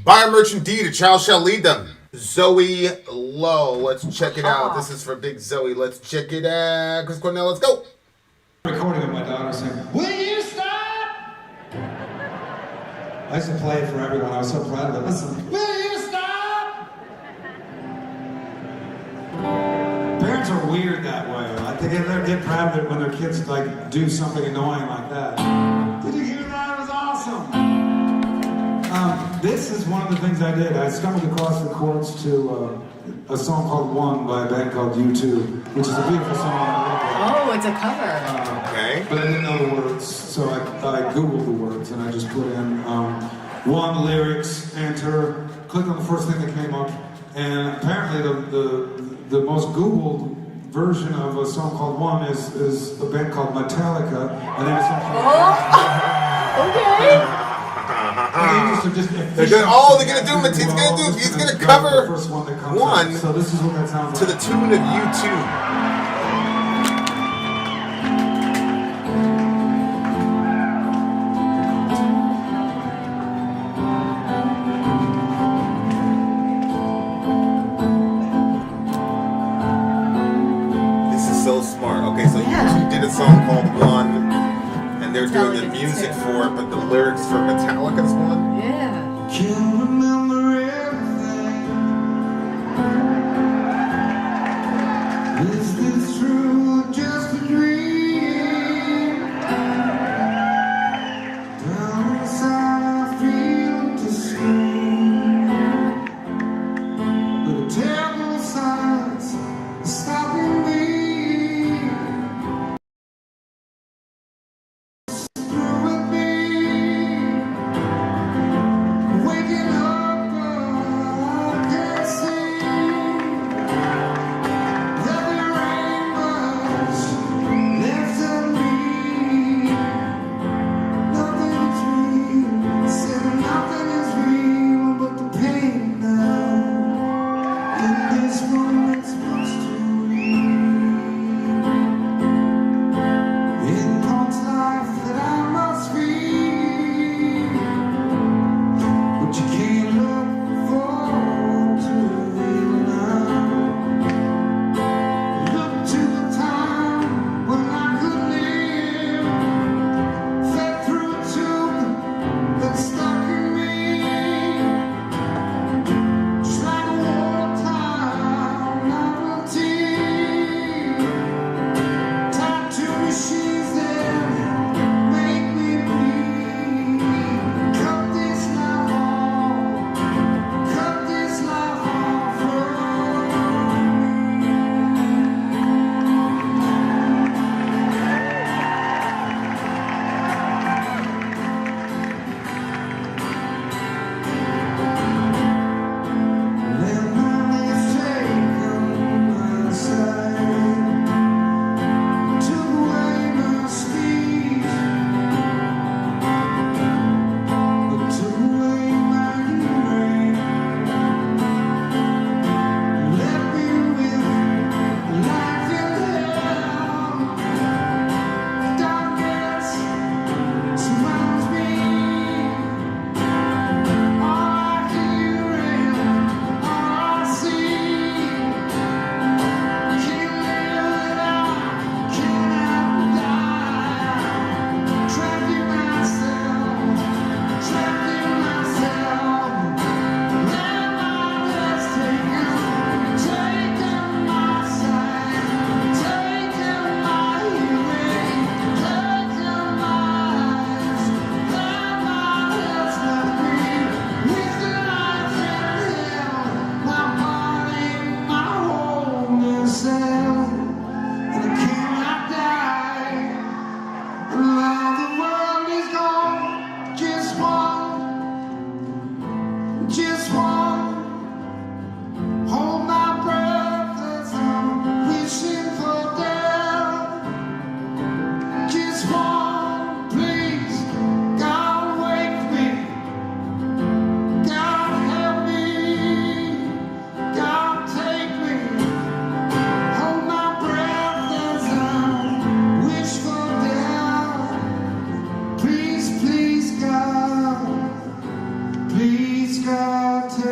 Buy a merchant deed, a child shall lead them. Zoe Lowe. Let's check it out. This is for Big Zoe. Let's check it out. Chris Cornell, let's go. Recording of my daughter saying, "Will you stop?" I used to play it for everyone. I was so proud of it. Listen, will you stop? Parents are weird that way. Like they get proud of it when their kids like do something annoying like that. Did you hear that? It was awesome. This is one of the things I did. I stumbled across the chords to a song called One by a band called U2, which is a beautiful song. Oh, it's a cover. Okay. But I didn't know the words, so I Googled the words and I just put in one lyrics, enter, clicked on the first thing that came up, and apparently the most Googled version of a song called One is a band called Metallica, and then a song called Okay. They're gonna he's gonna cover One so this is what that sounds to like. the tune of U2. So smart. Okay, so you did a song called One, and they're doing the music for it, but the lyrics for Metallica's One? Yeah. Can't remember everything. Is this true or just a dream? Down inside I feel to scream, but a terrible silence is stopping me.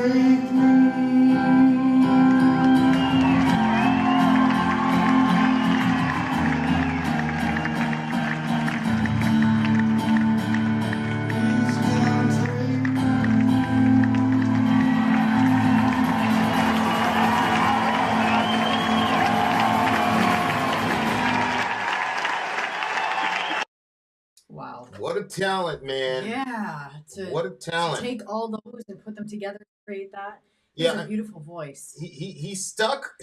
take me. Please God take me. Wow. What a talent, man. Yeah. What a talent. To take all those and put them together to create that. He Yeah, has a beautiful voice. he stuck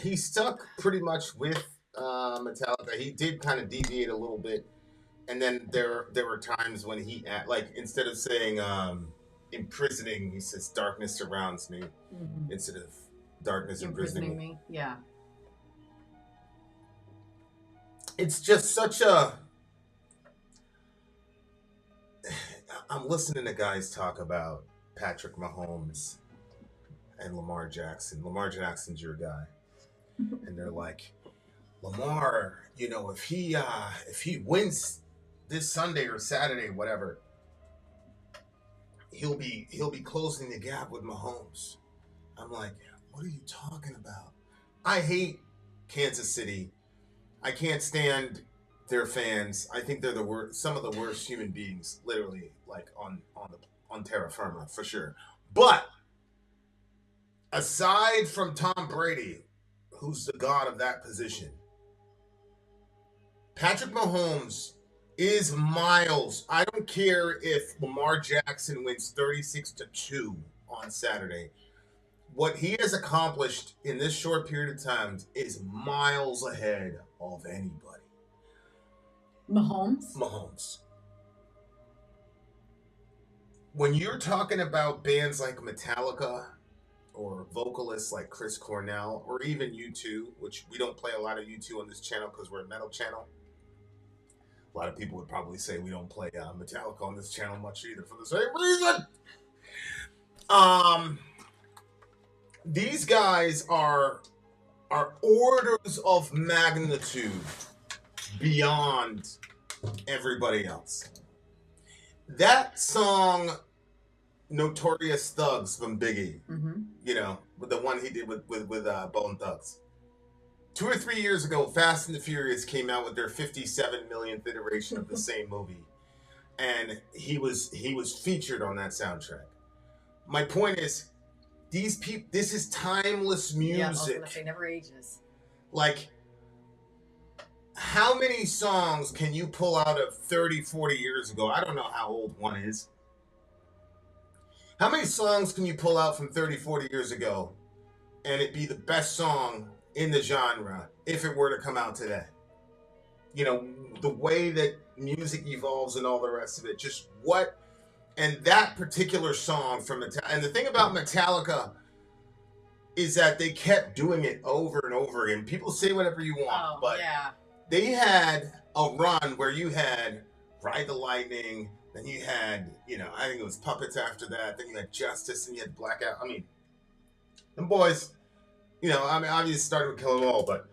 pretty much with Metallica. He did kind of deviate a little bit, and then there were times when he like instead of saying imprisoning, he says darkness surrounds me instead of darkness imprisoning me. Yeah. It's just such a. I'm listening to guys talk about Patrick Mahomes and Lamar Jackson. Lamar Jackson's your guy, and they're like, Lamar, you know, if he wins this Sunday or Saturday, whatever, he'll be closing the gap with Mahomes. I'm like, what are you talking about? I hate Kansas City. I can't stand their fans. I think they're the worst, some of the worst human beings, literally, like on terra firma for sure. But aside from Tom Brady, who's the god of that position, Patrick Mahomes is miles. I don't care if Lamar Jackson wins 36-2 on Saturday. What he has accomplished in this short period of time is miles ahead of anybody. Mahomes. When you're talking about bands like Metallica or vocalists like Chris Cornell or even U2, which we don't play a lot of U2 on this channel because we're a metal channel. A lot of people would probably say we don't play Metallica on this channel much either for the same reason. These guys are orders of magnitude beyond everybody else. That song, Notorious Thugs from Biggie, you know, with the one he did with Bone Thugs. 2 or 3 years ago, Fast and the Furious came out with their 57 millionth iteration of the same movie, and he was featured on that soundtrack. My point is, these people, this is timeless music. Yeah, I was gonna say, never ages. Like, how many songs can you pull out of 30, 40 years ago? I don't know how old one is. How many songs can you pull out from 30, 40 years ago and it be the best song in the genre if it were to come out today? You know, the way that music evolves and all the rest of it. Just what... And that particular song from Metallica, and the thing about Metallica is that they kept doing it over and over again. People say whatever you want, but they had a run where you had Ride the Lightning, then you had, you know, I think it was Puppets after that, then you had Justice, and you had Blackout. I mean, them boys, you know, I mean, obviously started with Kill 'Em All, but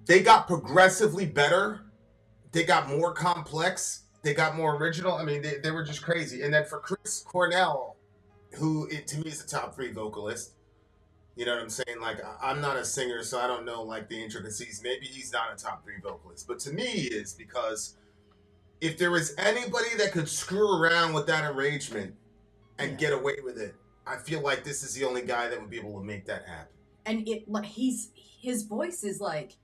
they got progressively better. They got more complex. They got more original. I mean, they were just crazy. And then for Chris Cornell, who to me is a top 3 vocalist, you know what I'm saying? Like, I'm not a singer, so I don't know, like, the intricacies. Maybe he's not a top 3 vocalist. But to me, he is, because if there was anybody that could screw around with that arrangement and get away with it, I feel like this is the only guy that would be able to make that happen. And his voice is like,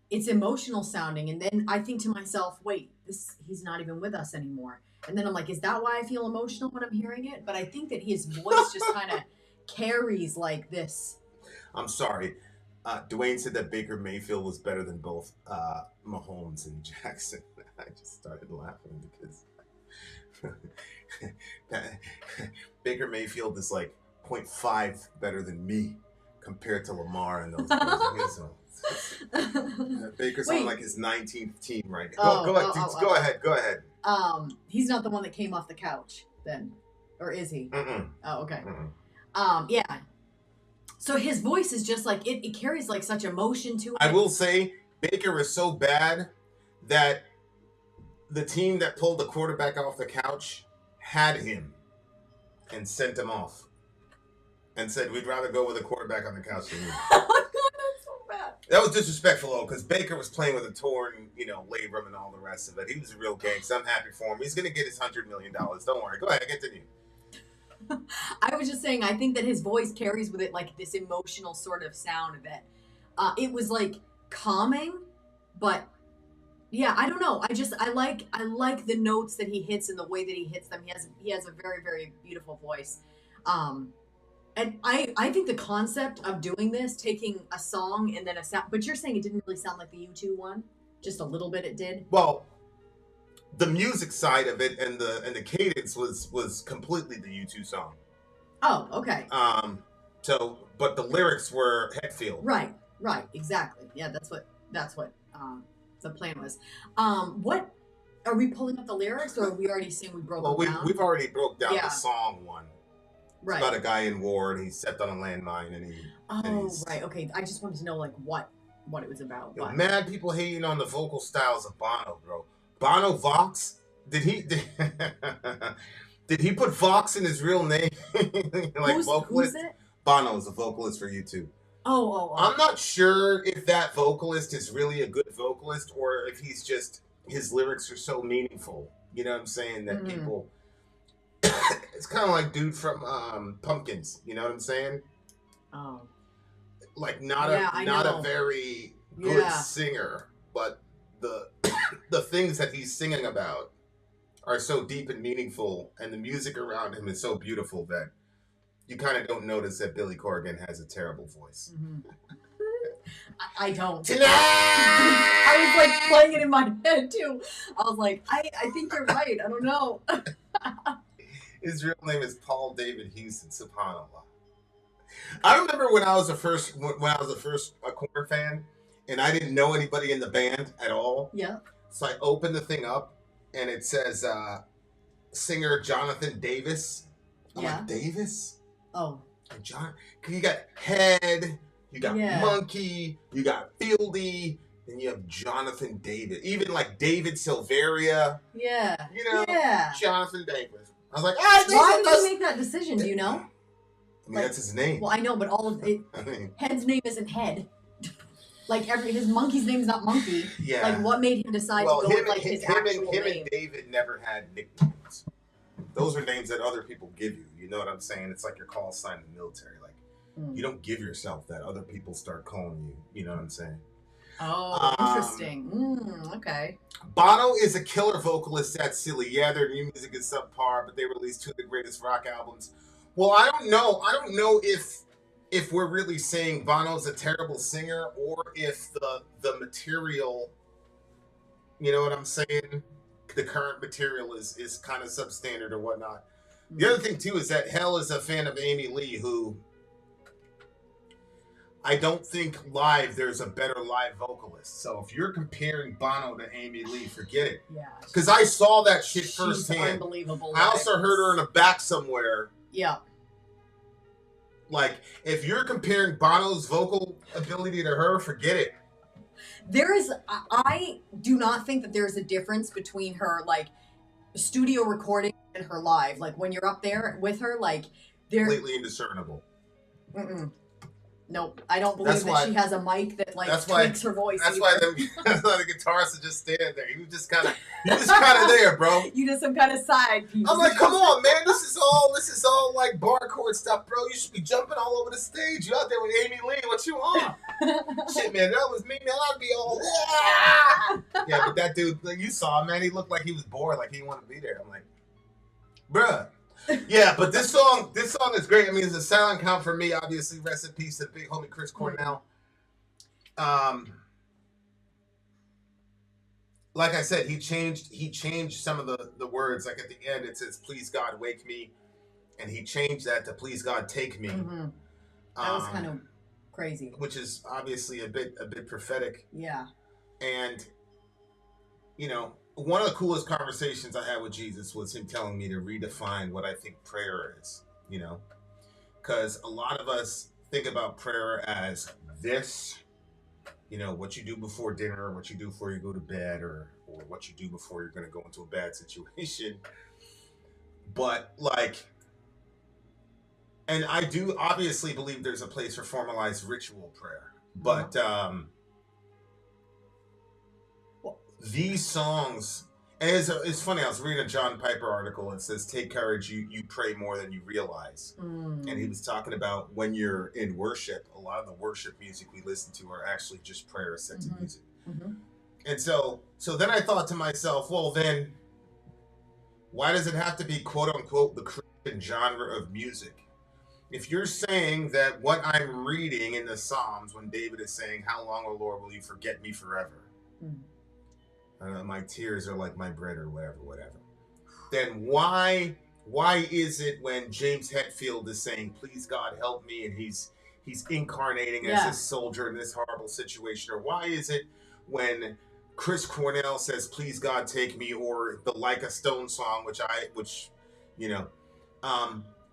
it's emotional sounding, and then I think to myself, wait, he's not even with us anymore. And then I'm like, is that why I feel emotional when I'm hearing it? But I think that his voice just kind of carries like this. I'm sorry. Dwayne said that Baker Mayfield was better than both Mahomes and Jackson. I just started laughing because Baker Mayfield is like 0.5 better than me compared to Lamar and those guys. Baker's on like his 19th team right now. Go ahead. He's not the one that came off the couch then, or is he? Oh, okay. Yeah. So his voice is just like it carries like such emotion to it. I will say Baker is so bad that the team that pulled the quarterback off the couch had him and sent him off. and said we'd rather go with a quarterback on the couch than you. Oh my god, that's so bad. That was disrespectful, though, because Baker was playing with a torn, labrum and all the rest of it. He was a real gangster. I'm happy for him. He's going to get his $100 million. Don't worry. Go ahead. Continue. I was just saying, I think that his voice carries with it like this emotional sort of sound that it was like calming, but yeah, I don't know. I like the notes that he hits and the way that he hits them. He has a very, very beautiful voice. And I think the concept of doing this, taking a song and then a sound, but you're saying it didn't really sound like the U2 one? Just a little bit it did? Well, the music side of it and the cadence was completely the U2 song. Oh, okay. But the lyrics were Hetfield. Right, exactly. Yeah, that's what the plan was. What are we pulling up the lyrics, or are we already saying we broke them down? We've already broke down the song one. Right. It's about a guy in war, and he stepped on a landmine, and he. Right. Okay. I just wanted to know like what it was about. Mad people hating on the vocal styles of Bono, bro. Bono Vox? Did he put Vox in his real name? Who's it? Bono is a vocalist for U2. Oh. I'm not sure if that vocalist is really a good vocalist or if he's just, his lyrics are so meaningful. You know what I'm saying? That people, it's kind of like dude from Pumpkins. You know what I'm saying? Oh. Like not a very good singer, but the things that he's singing about are so deep and meaningful, and the music around him is so beautiful that you kind of don't notice that Billy Corgan has a terrible voice. Mm-hmm. I don't. Tonight! I was like playing it in my head too. I was like, I think you're right. I don't know. His real name is Paul David Houston, subhanAllah. I remember when I was a Korn fan, and I didn't know anybody in the band at all. Yeah. So I opened the thing up, and it says singer Jonathan Davis. I'm like, Davis? Oh. John, you got Head, you got Monkey, you got Fieldy, and you have Jonathan Davis. Even like David Silveria. Yeah. Jonathan Davis. I was like, why did you make that decision? Do you know? I mean, that's his name. Well, I know, but all of it. Head's name isn't Head. Like his monkey's name's not Monkey. Yeah. Like what made him decide to go with like his actual name? And David never had nicknames. Those are names that other people give you. You know what I'm saying? It's like your call sign in the military. Like you don't give yourself that. Other people start calling you. You know what I'm saying? Oh, interesting. Okay. Bono is a killer vocalist. That's silly. Yeah, their new music is subpar, but they released two of the greatest rock albums. Well, I don't know. I don't know if we're really saying Bono's a terrible singer or if the material, you know what I'm saying? The current material is kind of substandard or whatnot. The other thing, too, is that Hell is a fan of Amy Lee, who I don't think live there's a better live vocalist. So if you're comparing Bono to Amy Lee, forget it. Yeah. Because I saw that shit firsthand. Unbelievable. I also heard her in a back somewhere. Yeah. Like, if you're comparing Bono's vocal ability to her, forget it. I do not think that there's a difference between her, like, studio recording and her live. Like, when you're up there with her, like, they're... completely indiscernible. Nope. I don't believe she has a mic that, like, tweaks her voice. That's why the guitarist is just standing there. You just kind of there, bro. You just some kind of side piece. I'm like, come on, man. This is all like bar chord stuff, bro. You should be jumping all over the stage. You out there with Amy Lee. What you on? Shit, man. That was me, man. I'd be all, yeah, but that dude, like, you saw him, man. He looked like he was bored, like he didn't want to be there. I'm like, bruh. Yeah, but this song is great. I mean, it's a silent count for me. Obviously, rest in peace to the big homie Chris Cornell. Like I said, he changed some of the words. Like at the end, it says, "Please God, wake me," and he changed that to "Please God, take me." Mm-hmm. That was kind of crazy. Which is obviously a bit prophetic. Yeah. And you know, one of the coolest conversations I had with Jesus was him telling me to redefine what I think prayer is, you know, because a lot of us think about prayer as this, you know, what you do before dinner, or what you do before you go to bed, or what you do before you're going to go into a bad situation. But like, And I do obviously believe there's a place for formalized ritual prayer, but these songs, and it's funny. I was reading a John Piper article. It says, "Take courage, you pray more than you realize." And he was talking about when you're in worship, a lot of the worship music we listen to are actually just prayers set to music. And so then I thought to myself, well, then why does it have to be quote unquote the Christian genre of music? If you're saying that what I'm reading in the Psalms, when David is saying, "How long, O Lord, will you forget me forever? My tears are like my bread," or whatever. Then why is it when James Hetfield is saying, "Please God help me," and he's incarnating as this soldier in this horrible situation? Or why is it when Chris Cornell says, "Please God take me," or the Like a Stone song, which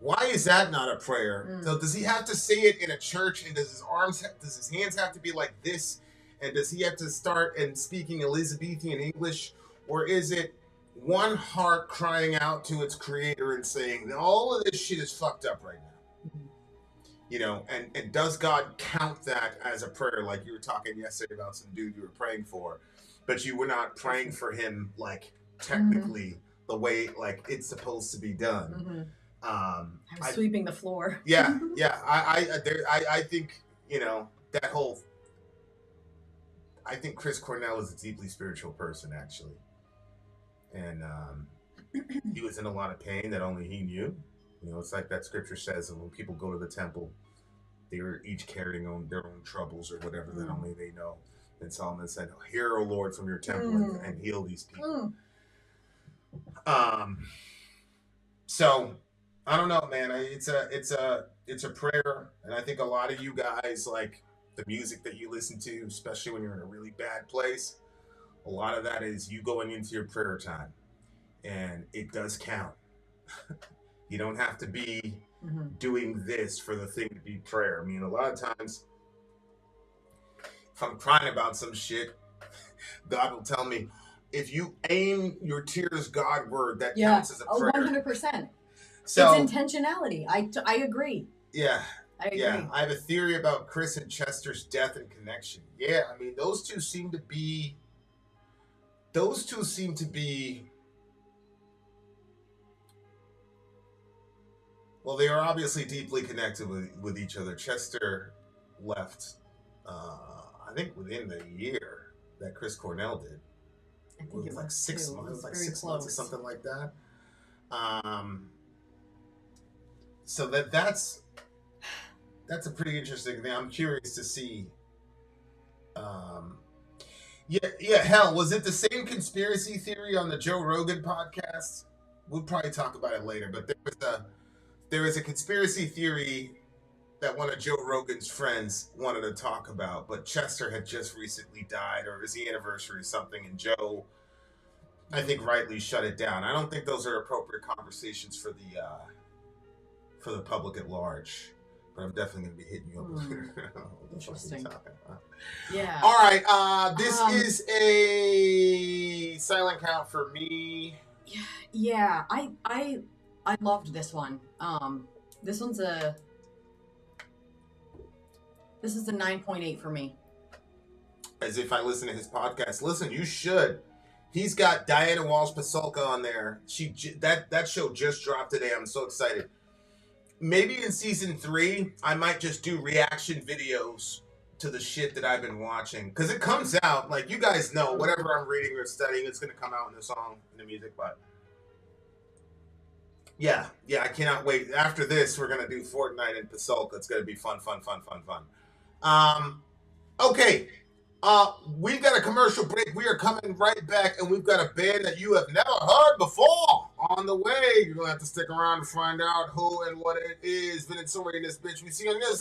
why is that not a prayer? So does he have to say it in a church, and does his hands have to be like this? And does he have to start and speaking Elizabethan English? Or is it one heart crying out to its creator and saying, all of this shit is fucked up right now? And does God count that as a prayer? Like you were talking yesterday about some dude you were praying for, but you were not praying for him like technically the way like it's supposed to be done. I was sweeping the floor. I think that whole. I think Chris Cornell is a deeply spiritual person, actually, and he was in a lot of pain that only he knew. It's like that scripture says that when people go to the temple, they were each carrying their own troubles or whatever that only they know. And Solomon said, "Hear, O Lord, from your temple and heal these people." So I don't know, man. It's a prayer, and I think a lot of you guys like the music that you listen to, especially when you're in a really bad place. A lot of that is you going into your prayer time, and it does count. You don't have to be doing this for the thing to be prayer. I mean, a lot of times, if I'm crying about some shit, God will tell me, if you aim your tears Godward, that counts as a prayer. 100%. So, it's intentionality. I agree. Yeah. I agree. Yeah, I have a theory about Chris and Chester's death and connection. Yeah, I mean, those two seem to be. Well, they are obviously deeply connected with each other. Chester left, I think, within the year that Chris Cornell did. I think it was like 6 months. It was like 6 months or something like that. So that's a pretty interesting thing. I'm curious to see. Hell, was it the same conspiracy theory on the Joe Rogan podcast? We'll probably talk about it later, but there was a conspiracy theory that one of Joe Rogan's friends wanted to talk about, but Chester had just recently died, or it was the anniversary or something, and Joe, I think, rightly shut it down. I don't think those are appropriate conversations for the public at large. But I'm definitely going to be hitting you up. Interesting. Yeah. All right. This is a silent count for me. Yeah. I loved this one. This is a 9.8 for me. As if I listen to his podcast. Listen, you should. He's got Diana Walsh Pasulka on there. That show just dropped today. I'm so excited. Maybe in season 3, I might just do reaction videos to the shit that I've been watching. Because it comes out, like, you guys know, whatever I'm reading or studying, it's going to come out in the song, in the music. But, yeah, I cannot wait. After this, we're going to do Fortnite and Pasulka. It's going to be fun. Okay. We've got a commercial break. We are coming right back, and we've got a band that you have never heard before on the way. You're going to have to stick around to find out who and what it is. Vin and Sori in this bitch. We see you on this.